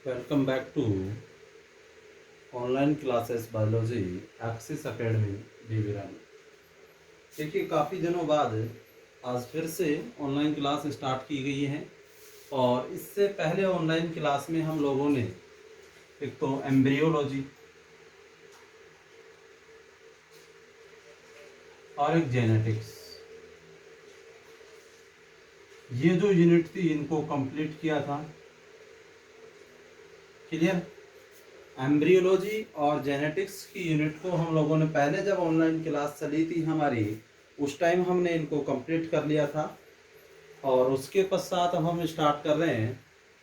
Welcome back to online classes biology Axis Academy बीवीरान। देखिए, काफ़ी दिनों बाद आज फिर से ऑनलाइन क्लास स्टार्ट की गई है। और इससे पहले ऑनलाइन क्लास में हम लोगों ने एक तो एम्ब्रियोलॉजी और एक जेनेटिक्स, ये जो यूनिट थी इनको कंप्लीट किया था। क्लियर? एम्ब्रियोलॉजी और जेनेटिक्स की यूनिट को हम लोगों ने पहले जब ऑनलाइन क्लास चली थी हमारी, उस टाइम हमने इनको कंप्लीट कर लिया था। और उसके पश्चात अब हम स्टार्ट कर रहे हैं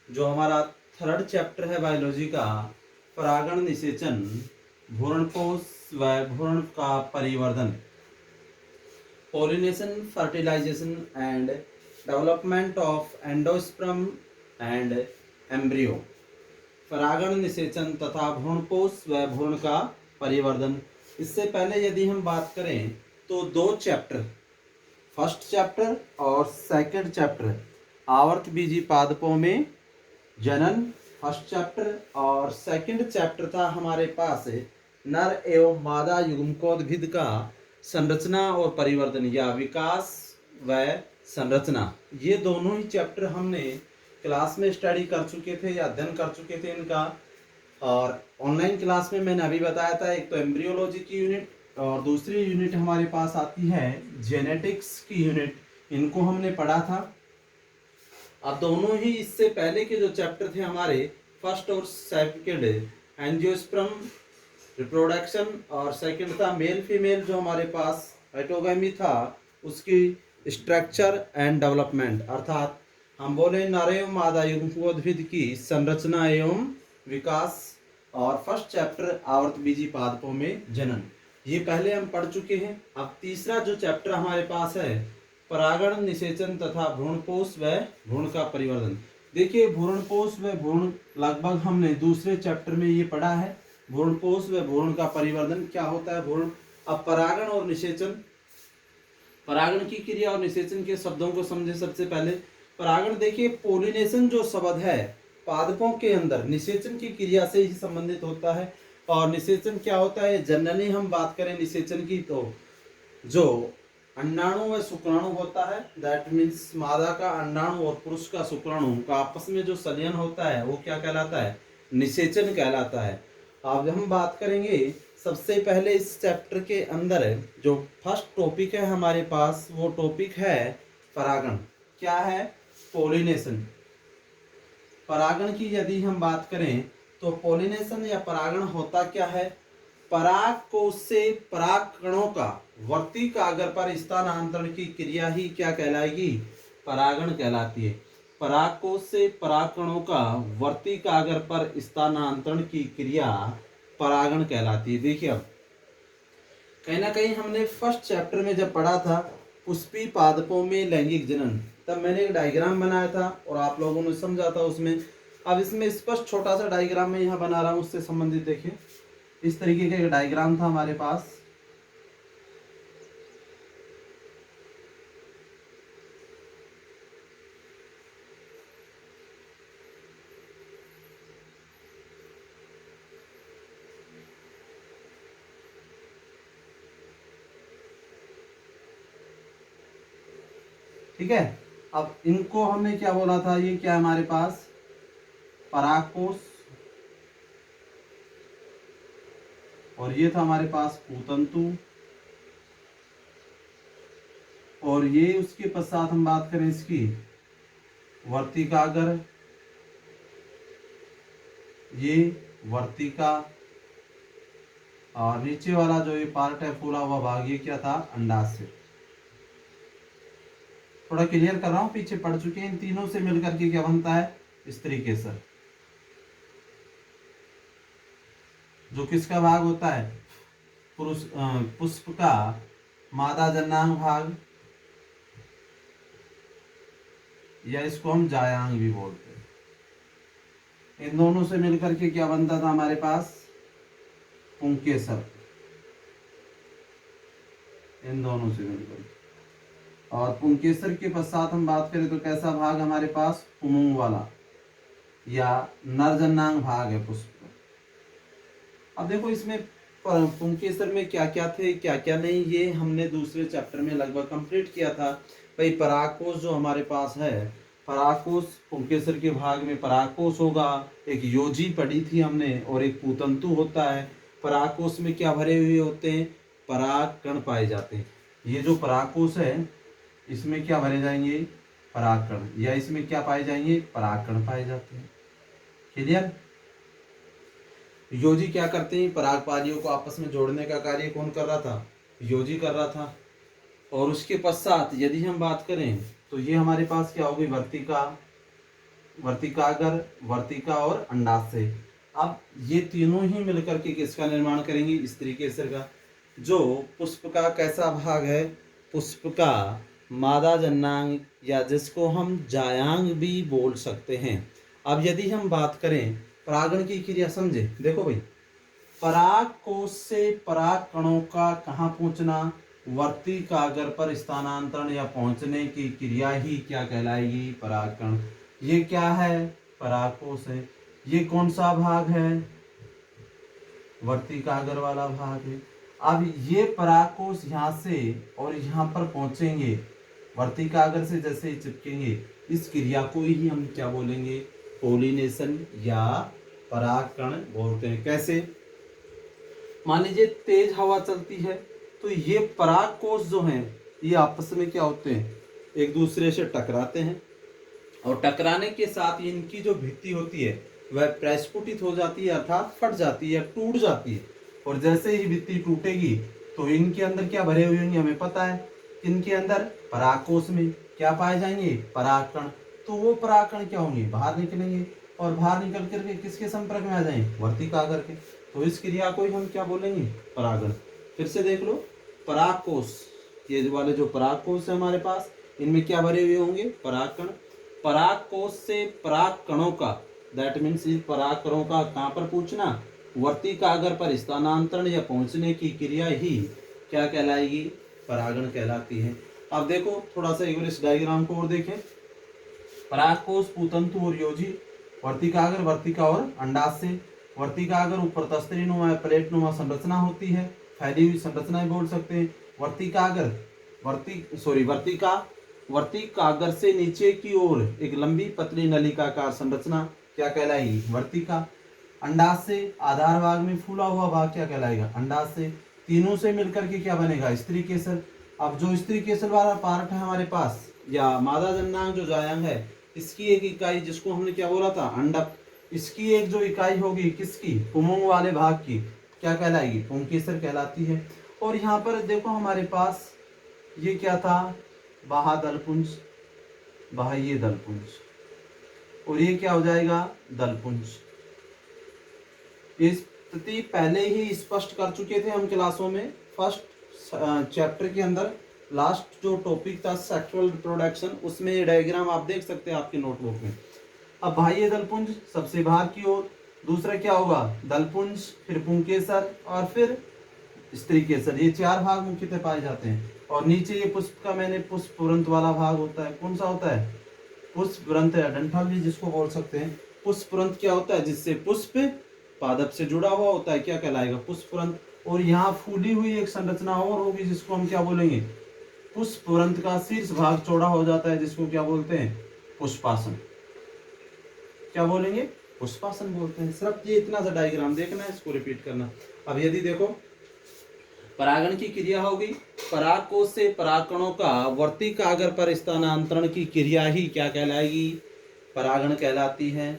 जो हमारा थर्ड चैप्टर है बायोलॉजी का, परागण निषेचन, भ्रूणपोष व भ्रूण का परिवर्धन, pollination, fertilization and development of endosperm and embryo, परागण निषेचन तथा भ्रूणपोष व भ्रूण का परिवर्धन। इससे पहले यदि हम बात करें तो दो चैप्टर, फर्स्ट चैप्टर और सेकंड चैप्टर, आवर्त बीजी पादपों में जनन, फर्स्ट चैप्टर, और सेकंड चैप्टर था हमारे पास नर एवं मादा युग्मकोद्भिद का संरचना और परिवर्तन या विकास व संरचना। ये दोनों ही चैप्टर हमने क्लास में स्टडी कर चुके थे या अध्ययन कर चुके थे इनका। और ऑनलाइन क्लास में मैंने अभी बताया था एक तो एम्ब्रियोलॉजी की यूनिट और दूसरी यूनिट हमारे पास आती है जेनेटिक्स की यूनिट, इनको हमने पढ़ा था। अब दोनों ही इससे पहले के जो चैप्टर थे हमारे फर्स्ट और सेकंड, एंजियोस्पर्म रिप्रोडक्शन, और सेकंड था मेल फीमेल जो हमारे पास ऑटोगैमी था, उसकी स्ट्रक्चर एंड डेवलपमेंट, अर्थात हम बोले नर एवं मादा युग्मकोद्भिद की संरचना एवं विकास, और फर्स्ट चैप्टर आवर्त बीजी पादपों में जनन, ये पहले हम पढ़ चुके हैं। अब तीसरा जो चैप्टर हमारे पास है परागण निषेचन तथा भ्रूणपोष व भ्रूण का परिवर्तन। देखिए, भ्रूणपोष व भ्रूण लगभग हमने दूसरे चैप्टर में ये पढ़ा है। भ्रूणपोष व भ्रूण का परिवर्तन क्या होता है, भ्रूण। अब परागण और निषेचन, परागण की क्रिया और निषेचन के शब्दों को समझे। सबसे पहले परागण, देखिए पोलिनेशन जो शब्द है पादपों के अंदर निषेचन की क्रिया से ही संबंधित होता है। और निषेचन क्या होता है, जनरली हम बात करें निषेचन की तो जो अंडाणु व शुक्राणु होता है, दैट मीन्स मादा का अंडाणु और पुरुष का शुक्राणु का आपस में जो संलयन होता है वो क्या कहलाता है, निषेचन कहलाता है। अब हम बात करेंगे सबसे पहले इस चैप्टर के अंदर जो फर्स्ट टॉपिक है हमारे पास, वो टॉपिक है परागण। क्या है, पोलिनेशन। परागण की यदि हम बात करें तो पोलिनेशन या परागण होता क्या है, पराग कोश से पराग कणों का वर्ती कागर पर स्थानांतरण की क्रिया ही क्या कहलाएगी, परागण कहलाती है। पराग कोश से पराग कणों का वर्ती कागर पर स्थानांतरण की क्रिया परागण कहलाती है। देखिए, अब कहीं ना कहीं हमने फर्स्ट चैप्टर में जब पढ़ा था पुष्पी पादपों में लैंगिक जनन, तब मैंने एक डायग्राम बनाया था और आप लोगों ने समझा था उसमें। अब इसमें स्पष्ट छोटा सा डायग्राम मैं यहाँ बना रहा हूँ, उससे संबंधित देखिए। इस तरीके का एक डायग्राम था हमारे पास। ठीक है, अब इनको हमने क्या बोला था, ये क्या हमारे पास परागकोश, और ये था हमारे पास पूतंतु, और ये उसके पश्चात हम बात करें इसकी वर्तिकागर, ये वर्तिका, और नीचे वाला जो ये पार्ट है फूला हुआ भाग, ये क्या था, अंडाशय। थोड़ा क्लियर कर रहा हूं, पीछे पढ़ चुके हैं। इन तीनों से मिलकर के क्या बनता है, इस तरीके से, जो किसका भाग होता है, पुरुष पुष्प का मादा जन्नांग भाग, या इसको हम जायांग भी बोलते हैं। इन दोनों से मिलकर के क्या बनता था हमारे पास, पुंकेसर। इन दोनों से मिलकर, और पुंकेसर के पश्चात हम बात करें तो कैसा भाग हमारे पास, पुमुंग वाला, या नरजन्नांग भाग है पुष्प। अब देखो इसमें पुंकेसर में क्या क्या थे क्या क्या नहीं, ये हमने दूसरे चैप्टर में लगभग कंप्लीट किया था। भाई परागकोश जो हमारे पास है, परागकोश पुंकेसर के भाग में परागकोश होगा, एक योजी पढ़ी थी हमने, और एक पूतंतु होता है। परागकोश में क्या भरे हुए होते हैं, पराग कण पाए जाते हैं। ये जो परागकोश है इसमें क्या भरे जाएंगे, परागकण, या इसमें क्या पाए जाएंगे, परागकण पाए जाते हैं। क्लियर। योजी क्या करते हैं, परागपालियों को आपस में जोड़ने का कार्य कौन कर रहा था, योजी कर रहा था। और उसके पश्चात यदि हम बात करें तो ये हमारे पास क्या होगी, वर्तिका, वर्तिकागर, वर्तिका और अंडाशय। अब ये तीनों ही मिलकर के किसका निर्माण करेंगे, स्त्री केसर का। जो पुष्प का कैसा भाग है, पुष्प का मादा जन्नांग, या जिसको हम जायांग भी बोल सकते हैं। अब यदि हम बात करें परागण की क्रिया, समझे, देखो भाई, पराग कोश से पराग कणों का कहाँ पहुंचना, वर्तिकाग्र पर स्थानांतरण या पहुंचने की क्रिया ही क्या कहलाएगी, परागकण। ये क्या है, परागकोश है। ये कौन सा भाग है, वर्तिकाग्र वाला भाग है। अब ये परागकोश यहाँ से और यहाँ पर पहुंचेंगे, वर्तिकाग्र से जैसे ही चिपकेंगे, इस क्रिया को ही हम क्या बोलेंगे, पोलिनेशन या परागकण बोलते हैं। कैसे, मान लीजिए तेज हवा चलती है तो ये परागकोश जो हैं ये आपस में क्या होते हैं, एक दूसरे से टकराते हैं, और टकराने के साथ इनकी जो भित्ति होती है वह प्रस्फुटित हो जाती है, अर्थात फट जाती है, टूट जाती है। और जैसे ही भित्ति टूटेगी तो इनके अंदर क्या भरे हुए होंगे, हमें पता है, इनके अंदर परागकोश में क्या पाए जाएंगे, परागकण। तो वो परागकण क्या होंगे, बाहर निकलेंगे, और बाहर निकल करके किसके संपर्क में आ जाएंगे, वर्तिकाग्र के। तो इस क्रिया को ही हम क्या बोलेंगे, परागण। फिर से देख लो, परागकोश, ये वाले जो परागकोश है हमारे पास, इनमें क्या भरे हुए होंगे, परागकण। परागकोश से पराग कणों का, दैट मीन्स पराग कणों का कहाँ पर पूछना, वर्तिकाग्र पर स्थानांतरण या पहुंचने की क्रिया ही क्या कहलाएगी, परागण कहलाती है। अब देखो थोड़ा सा एक बार इस डायग्राम को और देखें। परागकोश, पूतंतु और योजी, वर्तिकाग्र, वर्तिका और अंडाशय। वर्तिकाग्र ऊपर तस्तरीनुमा प्लेटनुमा संरचना होती है, फैली हुई संरचना बोल सकते हैं। वर्तिकाग्र, वर्तिका, वर्तिकाग्र से नीचे की ओर एक लंबी पतली नलिकाकार संरचना क्या कहलाएगी, वर्तिका। अंडाशय, आधार भाग में फूला हुआ भाग क्या कहलाएगा, अंडाशय। तीनों से मिलकर के क्या बनेगा, स्त्री केसर। अब जो स्त्री केसर वाला पार्ट है हमारे पास, या मादा जननांग जो जायांग है, इसकी एक इकाई जिसको हमने क्या बोला था, अंडक, इसकी एक जो इकाई होगी किसकी, पुंग वाले भाग की, क्या कहलाएगी, पुंकेसर कहलाती है। और यहाँ पर देखो हमारे पास ये क्या था, बाह्यदलपुंज, बाह्य दलपुंज, और ये क्या हो जाएगा, दलपुंज। इस स्थिति पहले ही स्पष्ट कर चुके थे हम क्लासों में, फर्स्ट चैप्टर के अंदर लास्ट जो टॉपिक था सेक्सुअल रिप्रोडक्शन, उसमें ये डायग्राम आप देख सकते हैं आपके नोटबुक में। अब बाह्य दलपुंज सबसे बाहर की ओर, दूसरा क्या होगा, दलपुंज, फिर पुंकेसर, और फिर स्त्री केसर। ये चार भाग मुख्यतः पाए जाते हैं। और नीचे ये पुष्प का, मैंने पुष्प व्रंत वाला भाग होता है, कौन सा होता है, पुष्प व्रंत या डंठल भी जिसको बोल सकते हैं। पुष्प व्रंत क्या होता है, जिससे पुष्प पादप से जुड़ा हुआ होता है, क्या कहलाएगा, पुष्प व्रंत। और यहाँ फूली हुई एक संरचना और होगी जिसको हम क्या बोलेंगे, पुष्प व्रंत का शीर्ष भाग चौड़ा हो जाता है, जिसको क्या बोलते हैं, पुष्पासन। क्या बोलेंगे, पुष्पासन बोलते हैं। सिर्फ ये इतना सा डायग्राम देखना है, इसको रिपीट करना। अब यदि देखो परागण की क्रिया होगी, परागकोश से परागकणों का वर्तिकाग्र पर स्थानांतरण की क्रिया ही क्या कहलाएगी, परागण कहलाती है।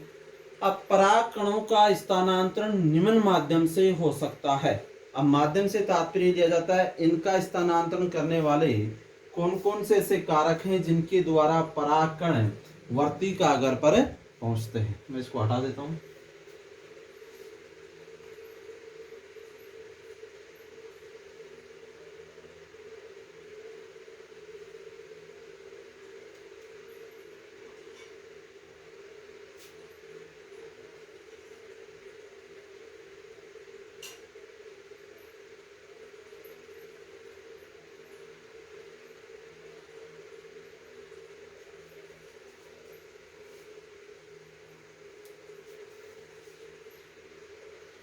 अब परागकणों का स्थानांतरण निम्न माध्यम से हो सकता है। अब माध्यम से तात्पर्य लिया जाता है इनका स्थानांतरण करने वाले कौन कौन से ऐसे कारक हैं जिनके द्वारा परागकण वर्तिकाग्र पर पहुंचते हैं। मैं इसको हटा देता हूं।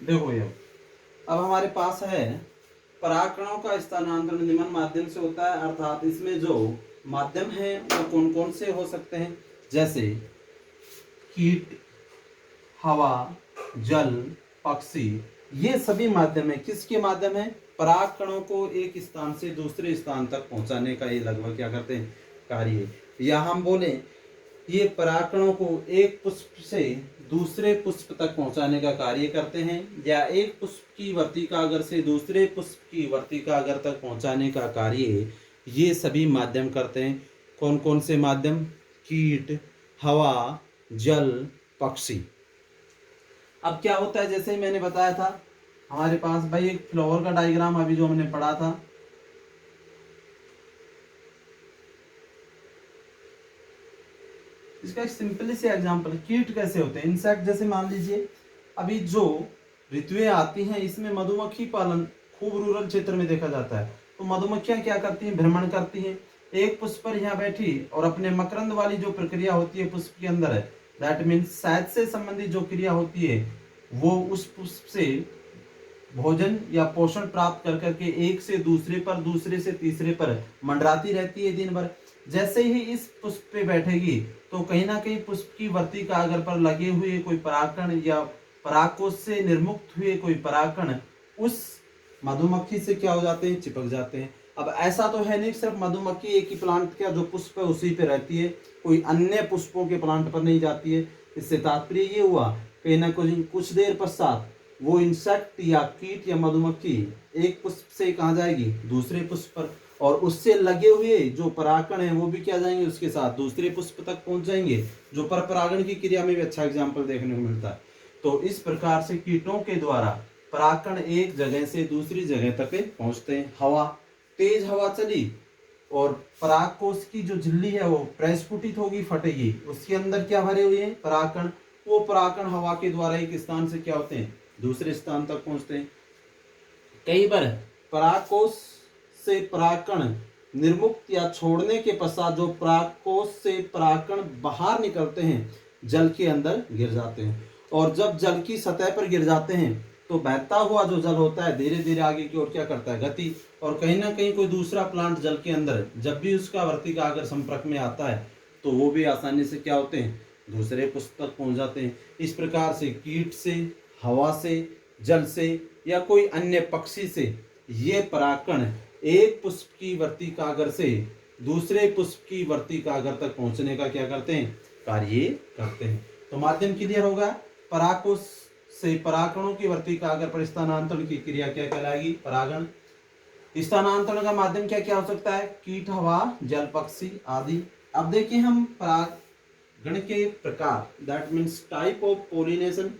देखो ये अब हमारे पास है परागकणों का स्थानांतरण निम्न माध्यम से होता है, अर्थात इसमें जो माध्यम है वो कौन कौन से हो सकते हैं, जैसे कीट, हवा, जल, पक्षी, ये सभी माध्यम है। किसके माध्यम है? पराग कणों को एक स्थान से दूसरे स्थान तक पहुंचाने का ये लगभग क्या करते हैं? कार्य। या हम बोले ये परागकणों को एक पुष्प से दूसरे पुष्प तक पहुंचाने का कार्य करते हैं, या एक पुष्प की वर्तिकाग्र से दूसरे पुष्प की वर्तिकाग्र तक पहुंचाने का कार्य ये सभी माध्यम करते हैं। कौन कौन से माध्यम? कीट, हवा, जल, पक्षी। अब क्या होता है, जैसे ही मैंने बताया था हमारे पास भाई एक फ्लावर का डायग्राम अभी जो हमने पढ़ा था, इसका एक सिंपल से एग्जांपल, कीट कैसे होते हैं, इंसेक्ट। जैसे मान लीजिए अभी जो ऋतुएं आती हैं इसमें मधुमक्खी पालन खूब रूरल क्षेत्र में देखा जाता है। तो मधुमक्खियां क्या करती हैं? भ्रमण करती हैं, एक पुष्प पर यहाँ बैठी और अपने मकरंद वाली जो प्रक्रिया होती है पुष्प के अंदर है, दैट मीन्स शहद से संबंधित जो क्रिया होती है वो उस पुष्प से भोजन या पोषण प्राप्त कर करके एक से दूसरे पर, दूसरे से तीसरे पर मंडराती रहती है दिन भर। जैसे ही इस पुष्प पे बैठेगी तो कहीं ना कहीं पुष्प की वर्तिकाग्र पर लगे हुए कोई परागकण या परागकोश से निर्मुक्त हुए कोई परागकण उस मधुमक्खी से क्या हो जाते हैं? चिपक जाते हैं। अब ऐसा तो है नहीं सिर्फ मधुमक्खी एक ही प्लांट का जो पुष्प है उसी पे रहती है, कोई अन्य पुष्पों के प्लांट पर नहीं जाती है। इससे तात्पर्य ये हुआ कहीं ना कहीं कुछ देर पश्चात वो इंसेक्ट या कीट या मधुमक्खी एक पुष्प से कहाँ जाएगी? दूसरे पुष्प पर, और उससे लगे हुए जो परागकण है वो भी क्या जाएंगे? उसके साथ दूसरे पुष्प तक पहुंच जाएंगे, जो पर परागण की क्रिया में भी अच्छा एग्जाम्पल देखने को मिलता है। तो इस प्रकार से कीटों के द्वारा परागकण एक जगह से दूसरी जगह तक पहुंचते हैं। हवा, तेज हवा चली और परागकोश की जो झिल्ली है वो प्रस्फुटित होगी, फटेगी, उसके अंदर क्या भरे हुए हैं? परागकण। वो परागकण हवा के द्वारा एक स्थान से क्या होते हैं? दूसरे स्थान तक पहुंचते हैं। कई बार परागकोश से परागकण निर्मुक्त या छोड़ने के पश्चात जो परागकोश से परागकण बाहर निकलते हैं जल के अंदर गिर जाते हैं, और जब जल की सतह पर गिर जाते हैं तो बहता हुआ जो जल होता है धीरे धीरे आगे की ओर क्या करता है? गति। और कहीं ना कहीं कोई दूसरा प्लांट जल के अंदर जब भी उसका वर्तिकाग्र संपर्क में आता है तो वो भी आसानी से क्या होते हैं? दूसरे पुष्प तक पहुंच जाते हैं। इस प्रकार से कीट से, हवा से, जल से या कोई अन्य पक्षी से ये परागकण एक पुष्प की वर्तिकाग्र से दूसरे पुष्प की वर्तिकाग्र तक पहुंचने का क्या करते हैं? कार्य करते हैं। तो माध्यम क्लियर होगा। परागकोश से परागकणों की वर्तिकाग्र पर स्थानांतरण की क्रिया क्या कहलाएगी? परागण। स्थानांतरण का माध्यम क्या क्या हो सकता है? कीट, हवा, जल, पक्षी आदि। अब देखिए हम परागण के प्रकार, that means type of pollination.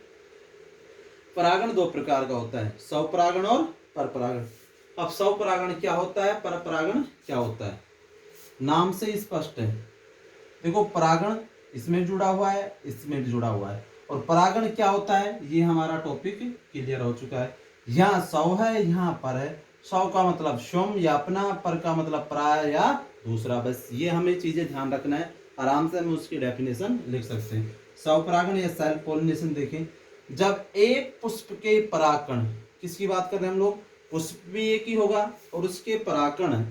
परागण दो प्रकार का होता है, स्वपरागण और परपरागण। अब स्वपरागण क्या होता है, परपरागण क्या होता है? नाम से स्पष्ट है। देखो परागण इसमें जुड़ा हुआ है, इसमें भी जुड़ा हुआ है, और परागण क्या होता है ये हमारा टॉपिक क्लियर हो चुका है। यहाँ सौ है, यहाँ पर है। सौ का मतलब स्वम या अपना, पर का मतलब पराया या दूसरा। बस ये हमें चीजें ध्यान रखना है, आराम से हम उसकी डेफिनेशन लिख सकते हैं। स्वपरागण या सेल्फ पोलिनेशन देखें, जब एक पुष्प के परागकण, किसकी बात कर रहे हैं हम लोग? पुष्प भी एक ही होगा और उसके परागकण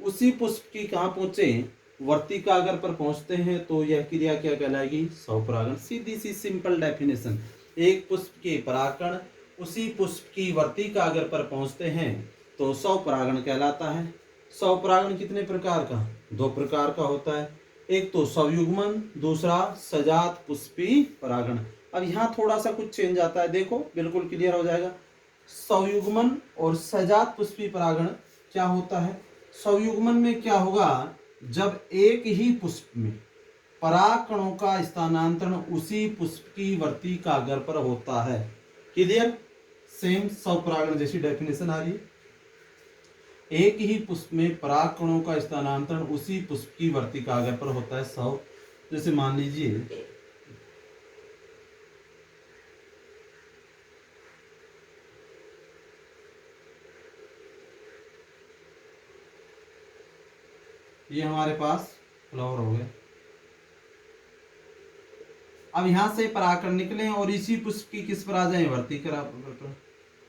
उसी पुष्प की कहाँ पहुंचे? वर्तिकाग्र पर पहुंचते हैं, तो यह क्रिया क्या कहलाएगी? स्वपरागण। सीधी सी सिंपल डेफिनेशन। एक पुष्प के परागकण उसी पुष्प की वर्तिकाग्र पर पहुंचते हैं तो स्वपरागण कहलाता है। स्वपरागण कितने प्रकार का? दो प्रकार का होता है, एक तो स्वयुग्मन, दूसरा सजात पुष्पी परागण। अब यहाँ थोड़ा सा कुछ चेंज आता है, देखो बिल्कुल क्लियर हो जाएगा। स्वयुग्मन और सजात पुष्पी परागण क्या होता है? स्वयुग्मन में क्या होगा? जब एक ही पुष्प में परागकणों का स्थानांतरण उसी पुष्प की वर्तिकाग्र पर होता है। क्लियर? सेम स्वपरागण जैसी डेफिनेशन आ रही है। एक ही पुष्प में परागकणों का स्थानांतरण उसी पुष्प की वर्तिकाग्र पर होता है। स्व, जैसे मान लीजिए ये हमारे पास फ्लावर हो गए। अब यहाँ से परागकण निकले और इसी पुष्प की किस पर आ जाए, वर्तिका पर।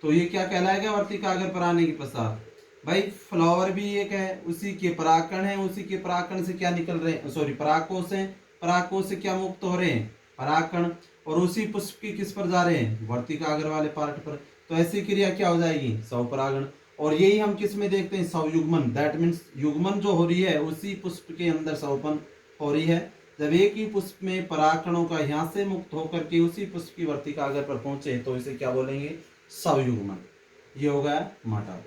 तो ये क्या कहलाएगा, वर्तिकाग्र पर आने के पश्चात। भाई फ्लावर भी एक है, उसी के परागकण है, उसी के परागकण से क्या निकल रहे हैं, सॉरी परागकोश है, परागकोश से क्या मुक्त हो रहे हैं, परागकण, और उसी पुष्प की किस पर जा रहे हैं, वर्तिकाग्र वाले पार्ट पर। तो ऐसी क्रिया क्या हो जाएगी, स्वपरागण। और यही हम किस में देखते हैं, स्वयुग्मन, दैट मीन्स युग्मन जो हो रही है उसी पुष्प के अंदर स्वपन हो रही है। जब एक ही पुष्प में परागकणों का यहाँ से मुक्त होकर के उसी पुष्प की वर्तिकाग्र पर पहुंचे तो इसे क्या बोलेंगे, स्वयुग्मन। ये हो गया मटर।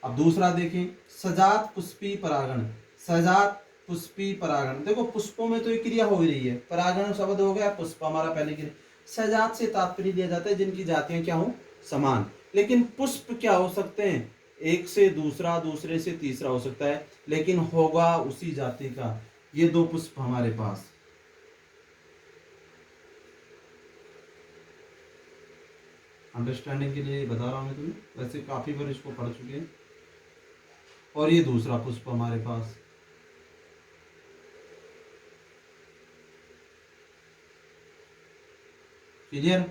अब दूसरा देखें, सजात पुष्पी परागण। सजात पुष्पी परागण, देखो पुष्पों में तो ये क्रिया हो ही रही है, परागण शब्द हो गया, पुष्प हमारा पहले क्रिया। सजात से तात्पर्य लिया जाता है जिनकी जातियां क्या हो, समान। लेकिन पुष्प क्या हो सकते हैं, एक से दूसरा, दूसरे से तीसरा हो सकता है, लेकिन होगा उसी जाति का। ये दो पुष्प हमारे पास, अंडरस्टैंडिंग के लिए बता रहा हूं मैं तुम्हें, वैसे काफी बार इसको पढ़ चुके हैं। और ये दूसरा पुष्प हमारे पास, क्लियर।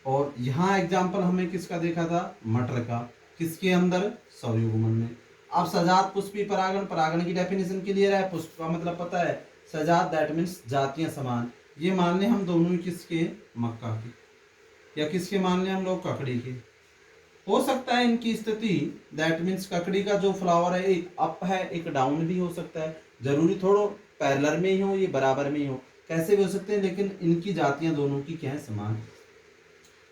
और यहाँ एग्जाम्पल हमें किसका देखा था, मटर का, किसके अंदर, स्वयुग्मन में। अब सजात पुष्पी परागण, परागण की डेफिनेशन क्लियर है, पुष्प का मतलब पता है, सजात दैट मीन्स जातियां समान। ये मान ले हम दोनों ही किसके, मक्का की, या किसके मान ले हम लोग, ककड़ी के। हो सकता है इनकी स्थिति, दैट मीन्स ककड़ी का जो फ्लावर है एक अप है एक डाउन भी हो सकता है, जरूरी थोड़ो पैरेलल में ही हो, ये बराबर में ही हो, कैसे भी हो सकते हैं, लेकिन इनकी जातियां दोनों की क्या है, समान।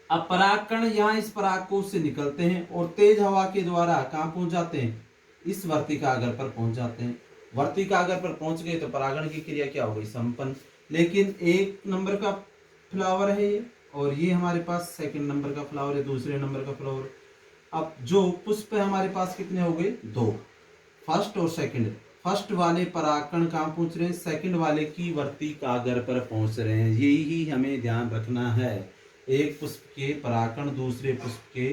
अब परागकण यहाँ इस परागकोश से निकलते हैं और तेज हवा के द्वारा कहाँ पहुंच जाते हैं, इस वर्तिकाग्र पर पहुंच जाते हैं। वर्तिकाग्र पर पहुंच गए तो परागण की क्रिया क्या हो गई, संपन्न। लेकिन एक नंबर का फ्लावर है ये, और ये हमारे पास सेकंड नंबर का फ्लावर है, दूसरे नंबर का फ्लावर। अब जो पुष्प है हमारे पास कितने हो गए, दो, फर्स्ट और सेकंड। फर्स्ट वाले परागकण कहाँ पहुंच रहे हैं, सेकंड वाले की वर्तिकाग्र पर पहुंच रहे हैं, यही हमें ध्यान रखना है। एक पुष्प के परागकण दूसरे पुष्प के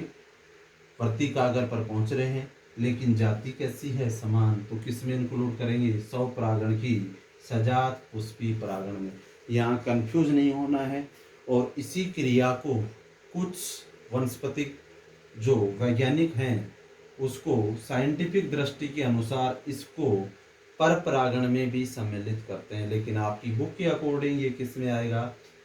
वर्तिकाग्र पर पहुंच रहे हैं, लेकिन जाति कैसी है, समान। तो किस में इंक्लूड करेंगे, स्वपरागण की, सजात पुष्पी परागण में। यहाँ कंफ्यूज नहीं होना है। और इसी क्रिया को कुछ वनस्पतिक जो वैज्ञानिक हैं उसको साइंटिफिक दृष्टि के अनुसार इसको पर परागण में भी सम्मिलित करते हैं, लेकिन आपकी बुक के अकॉर्डिंग ये किस में आएगा,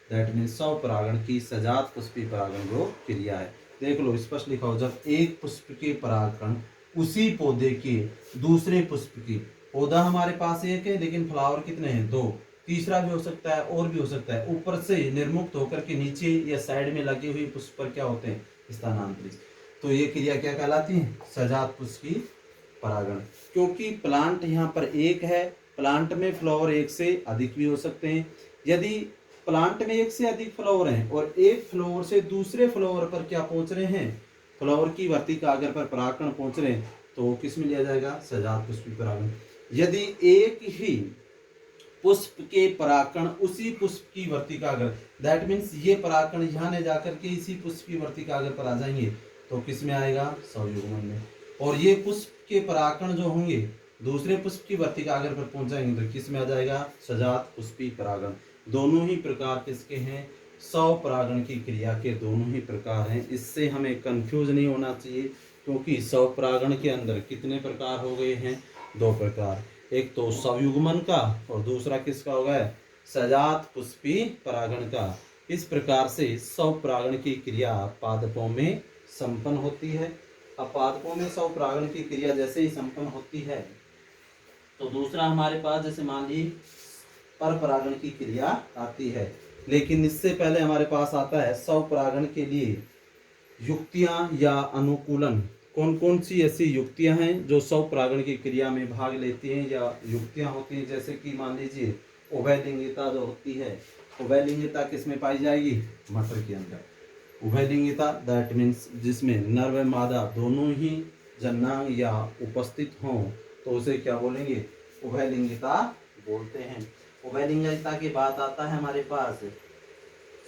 दैट मीन्स स्वपरागण की सजात पुष्पी परागण जो क्रिया है। देख लो स्पष्ट लिखा हो, जब एक पुष्प के परागकण उसी पौधे के दूसरे पुष्प की, पौधा हमारे पास एक है लेकिन फ्लावर कितने हैं, दो, तीसरा भी हो सकता है और भी हो सकता है, ऊपर से निर्मुक्त होकर के नीचे या साइड में लगे हुए पुष्प पर क्या होते हैं, स्थानांतरित। तो ये क्रिया क्या कहलाती है, सजात पुष्पी परागण। क्योंकि प्लांट यहाँ पर एक है, प्लांट में फ्लावर एक से अधिक भी हो सकते हैं। यदि प्लांट में एक से अधिक फ्लावर हैं और एक फ्लावर से दूसरे फ्लावर पर क्या पहुंच रहे हैं, फ्लावर की वर्तिकाग्र पर परागकण पहुंच रहे हैं, तो किस में लिया जाएगा, सजात पुष्पी परागण। यदि एक ही पुष्प के परागकण उसी पुष्प की वर्तिकाग्र, दैट मीन्स ये परागकण यहाँ ले जाकर के इसी पुष्प की वर्तिकाग्र पर आ जाएंगे, तो किस में आएगा, स्वयुग्मन में। और ये पुष्प के परागकण जो होंगे दूसरे पुष्प की वर्तिकाग्र पर पहुंच जाएंगे तो किस में आ जाएगा, सजात पुष्पी परागण। दोनों ही प्रकार किसके हैं, स्वपरागण की क्रिया के दोनों ही प्रकार हैं। इससे हमें कंफ्यूज नहीं होना चाहिए, क्योंकि स्वपरागण के अंदर कितने प्रकार हो गए हैं, दो प्रकार, एक तो स्वयुग्मन का और दूसरा किसका हो गया, सजात पुष्पी परागण का। इस प्रकार से स्वपरागण की क्रिया पादपों में संपन्न होती है। अब पादपों में स्वपरागण की क्रिया जैसे ही संपन्न होती है तो दूसरा हमारे पास जैसे मान ली पर परागण की क्रिया आती है, लेकिन इससे पहले हमारे पास आता है स्वपरागण के लिए युक्तियां या अनुकूलन। कौन कौन सी ऐसी युक्तियां हैं जो स्वपरागण की क्रिया में भाग लेती हैं या युक्तियां होती हैं, जैसे कि मान लीजिए उभयलिंगिता जो होती है, उभयलिंगिता किस में पाई जाएगी, मटर के अंदर। उभयलिंगिता दैट मीन्स जिसमें नर व मादा दोनों ही जन्नांग या उपस्थित हों तो उसे क्या बोलेंगे, उभयलिंगिता बोलते हैं। उभयलिंगिता के बाद आता है हमारे पास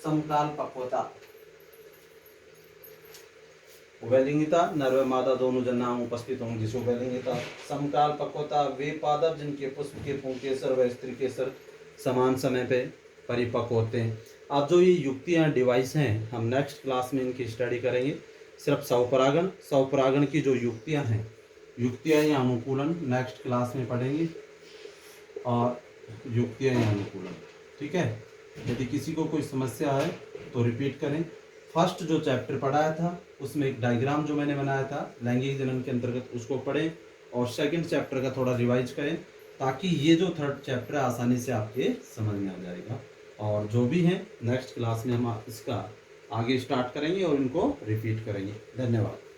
समकाल पक्वता। उभयलिंगिता नर व मादा दोनों जन्नांग उपस्थित होंगे जिसे उभयलिंगिता। समकाल पक्वता वे पादप जिनके पुष्प के पुंकेसर व स्त्री केसर समान समय पे परिपक्व होते हैं। अब जो ये युक्तियाँ डिवाइस हैं हम नेक्स्ट क्लास में इनकी स्टडी करेंगे। सिर्फ स्वपरागण की जो युक्तियाँ हैं, युक्तियाँ या अनुकूलन नेक्स्ट क्लास में पढ़ेंगे, और युक्तियाँ या अनुकूलन, ठीक है। यदि किसी को कोई समस्या है तो रिपीट करें। फर्स्ट जो चैप्टर पढ़ाया था उसमें एक डायग्राम जो मैंने बनाया था लैंगिक जनन के अंतर्गत उसको पढ़ें, और सेकंड चैप्टर का थोड़ा रिवाइज करें, ताकि ये जो थर्ड चैप्टर है आसानी से आपके समझ में आ जाएगा। और जो भी है नेक्स्ट क्लास में हम इसका आगे स्टार्ट करेंगे और इनको रिपीट करेंगे। धन्यवाद।